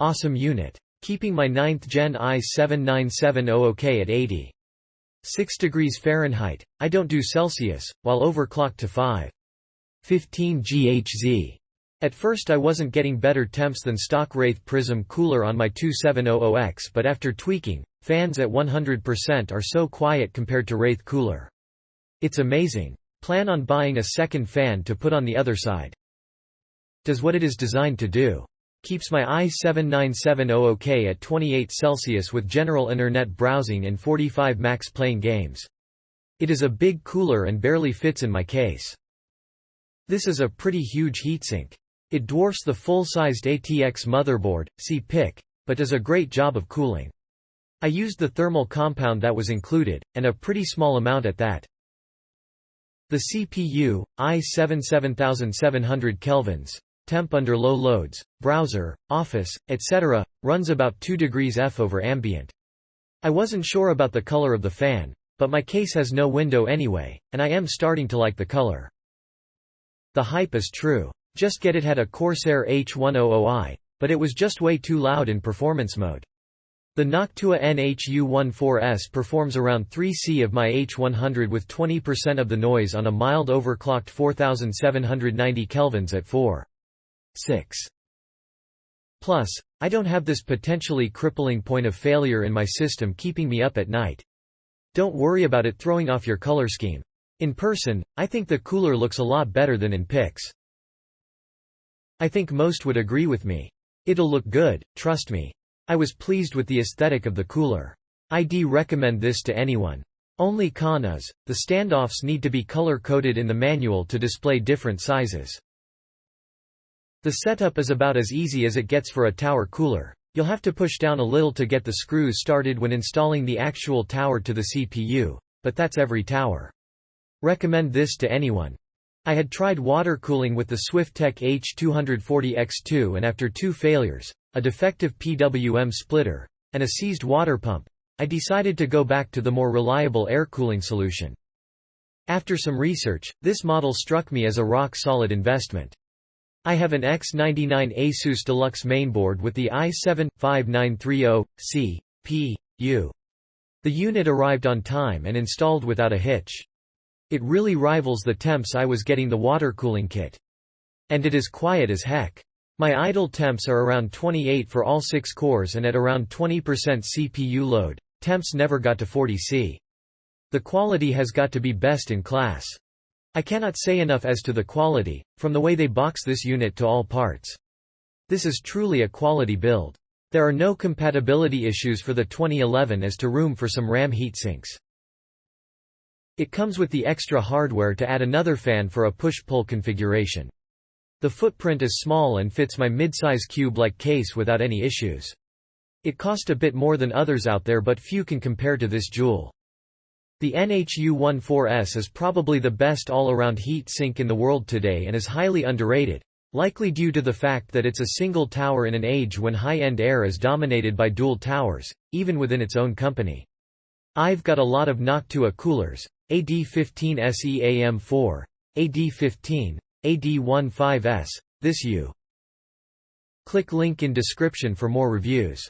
Awesome unit. Keeping my 9th Gen i7-9700K at 86 degrees Fahrenheit, I don't do Celsius, while overclocked to 515 GHz. At first I wasn't getting better temps than stock Wraith Prism cooler on my 2700X, but after tweaking, fans at 100% are so quiet compared to Wraith cooler. It's amazing. Plan on buying a second fan to put on the other side. Does what it is designed to do. Keeps my i7-9700K at 28 Celsius with general internet browsing and 45 max playing games. It is a big cooler and barely fits in my case. This is a pretty huge heatsink. It dwarfs the full-sized ATX motherboard, see pic, but does a great job of cooling. I used the thermal compound that was included, and a pretty small amount at that. The CPU, i7 7700 kelvins, temp under low loads, browser, office, etc., runs about 2 degrees F over ambient. I wasn't sure about the color of the fan, but my case has no window anyway, and I am starting to like the color. The hype is true. Just Get It had a Corsair H100i, but it was just way too loud in performance mode. The Noctua U14S performs around 3C of my H100 with 20% of the noise on a mild overclocked 4790 kelvins at 4.6. Plus, I don't have this potentially crippling point of failure in my system keeping me up at night. Don't worry about it throwing off your color scheme. In person, I think the cooler looks a lot better than in pics. I think most would agree with me. It'll look good, trust me. I was pleased with the aesthetic of the cooler. I'd recommend this to anyone. Only con is, the standoffs need to be color-coded in the manual to display different sizes. The setup is about as easy as it gets for a tower cooler. You'll have to push down a little to get the screws started when installing the actual tower to the CPU, but that's every tower. Recommend this to anyone. I had tried water cooling with the Swiftech H240X2 and after 2 failures, a defective PWM splitter, and a seized water pump, I decided to go back to the more reliable air cooling solution. After some research, this model struck me as a rock-solid investment. I have an X99 Asus Deluxe mainboard with the i7-5930 CPU. The unit arrived on time and installed without a hitch. It really rivals the temps I was getting the water cooling kit. And it is quiet as heck. My idle temps are around 28 for all 6 cores and at around 20% CPU load, temps never got to 40C. The quality has got to be best in class. I cannot say enough as to the quality, from the way they box this unit to all parts. This is truly a quality build. There are no compatibility issues for the 2011 as to room for some RAM heatsinks. It comes with the extra hardware to add another fan for a push-pull configuration. The footprint is small and fits my mid-size cube-like case without any issues. It cost a bit more than others out there, but few can compare to this jewel. The U14S is probably the best all-around heat sink in the world today and is highly underrated, likely due to the fact that it's a single tower in an age when high-end air is dominated by dual towers, even within its own company. I've got a lot of Noctua coolers, AD15S EAM4, AD15, AD15S, this U. Click link in description for more reviews.